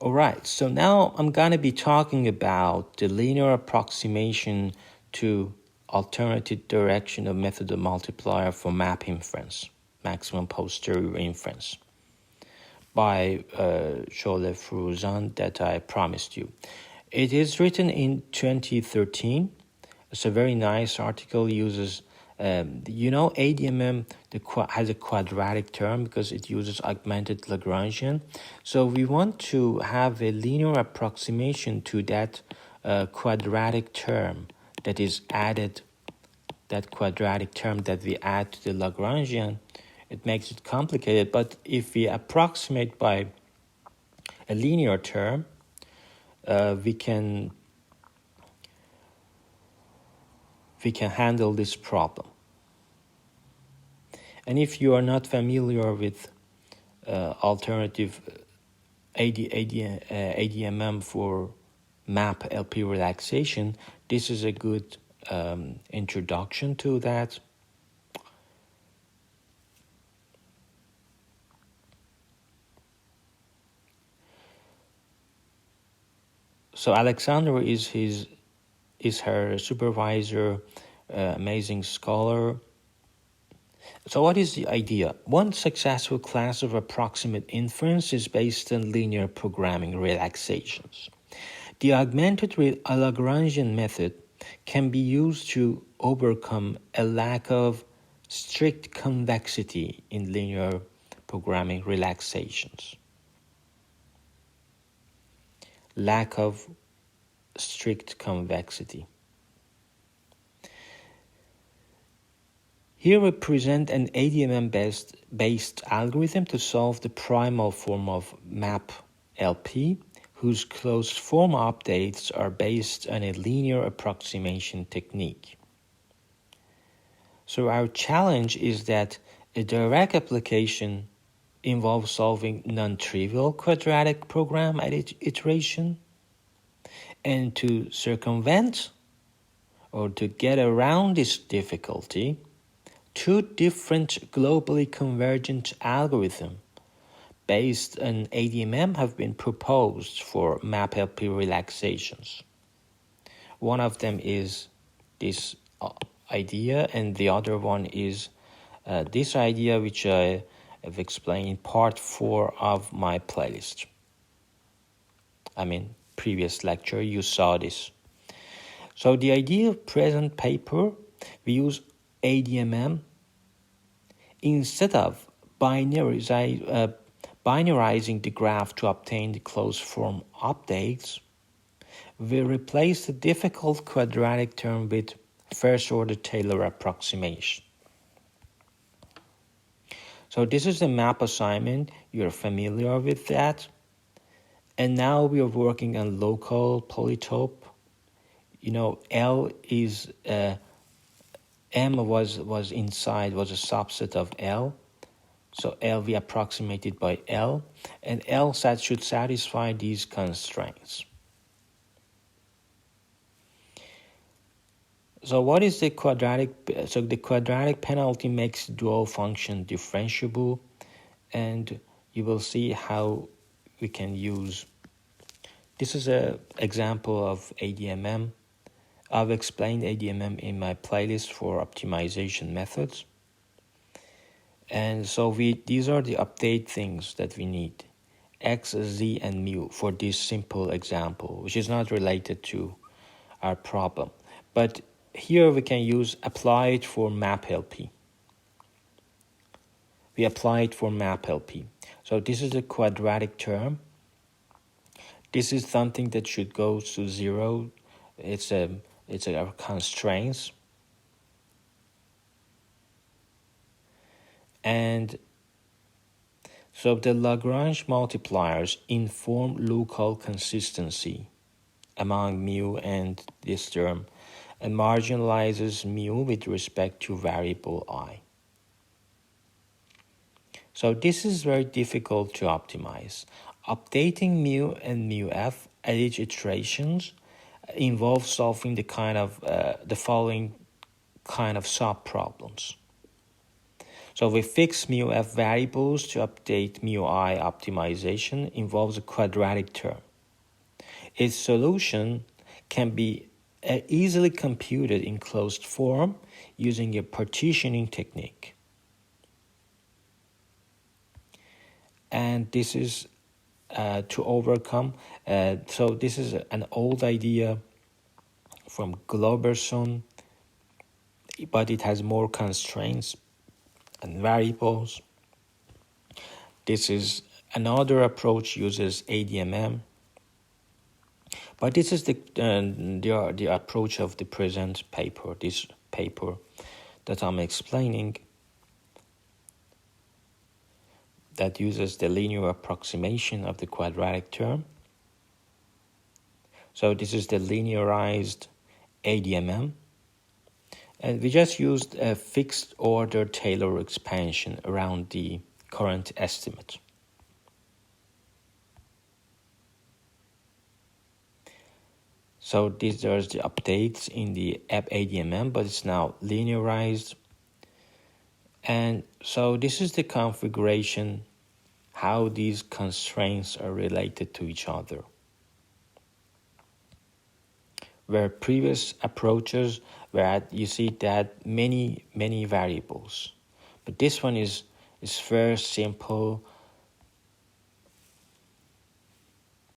All right, so now I'm going to be talking about the linear approximation to alternative direction of method of multiplier for map inference, maximum posterior inference, by Scholle-Fruzan that I promised you. It is written in 2013. It's a very nice article, uses ADMM has a quadratic term because it uses augmented Lagrangian. So we want to have a linear approximation to that quadratic term that is added, that quadratic term that we add to the Lagrangian. It makes it complicated, but if we approximate by a linear term, we can handle this problem. And if you are not familiar with alternative ADMM for map LP relaxation, this is a good introduction to that. So Alexandra is her supervisor, amazing scholar. So what is the idea? One successful class of approximate inference is based on linear programming relaxations. The augmented Lagrangian method can be used to overcome a lack of strict convexity in linear programming relaxations. Lack of strict convexity. Here we present an ADMM-based algorithm to solve the primal form of map LP, whose closed form updates are based on a linear approximation technique. So our challenge is that a direct application involves solving non-trivial quadratic program at each iteration, and to circumvent or to get around this difficulty, two different globally convergent algorithms based on ADMM have been proposed for MapLP relaxations. One of them is this idea, and the other one is this idea, which I have explained in part 4 of my playlist. Previous lecture, you saw this. So the idea of present paper, we use ADMM instead of binarizing the graph to obtain the closed form updates. We replace the difficult quadratic term with first-order Taylor approximation. So this is a map assignment. You're familiar with that. And now we are working on local polytope. L is M was inside, was a subset of L. So L we approximated by L, and L should satisfy these constraints. So what is the quadratic? So the quadratic penalty makes dual function differentiable, and you will see how we can use. This is an example of ADMM. I've explained ADMM in my playlist for optimization methods. And so these are the update things that we need. X, Z, and mu for this simple example, which is not related to our problem. But here we can use apply it for MapLP. We apply it for MapLP. So this is a quadratic term. This is something that should go to 0. It's our constraints. And so the Lagrange multipliers inform local consistency among mu and this term, and marginalizes mu with respect to variable I. So this is very difficult to optimize. Updating mu and mu f at each iterations involves solving the following kind of sub-problems. So we fix mu f variables to update mu I optimization involves a quadratic term. Its solution can be easily computed in closed form using a partitioning technique. And this is to overcome. So this is an old idea from Globerson, but it has more constraints and variables. This is another approach, uses ADMM, but this is the approach of the present paper, this paper that I'm explaining, that uses the linear approximation of the quadratic term. So this is the linearized ADMM. And we just used a fixed order Taylor expansion around the current estimate. So these are the updates in the ADMM, but it's now linearized. And so this is the configuration, how these constraints are related to each other. Where previous approaches where you see that many variables, but this one is very simple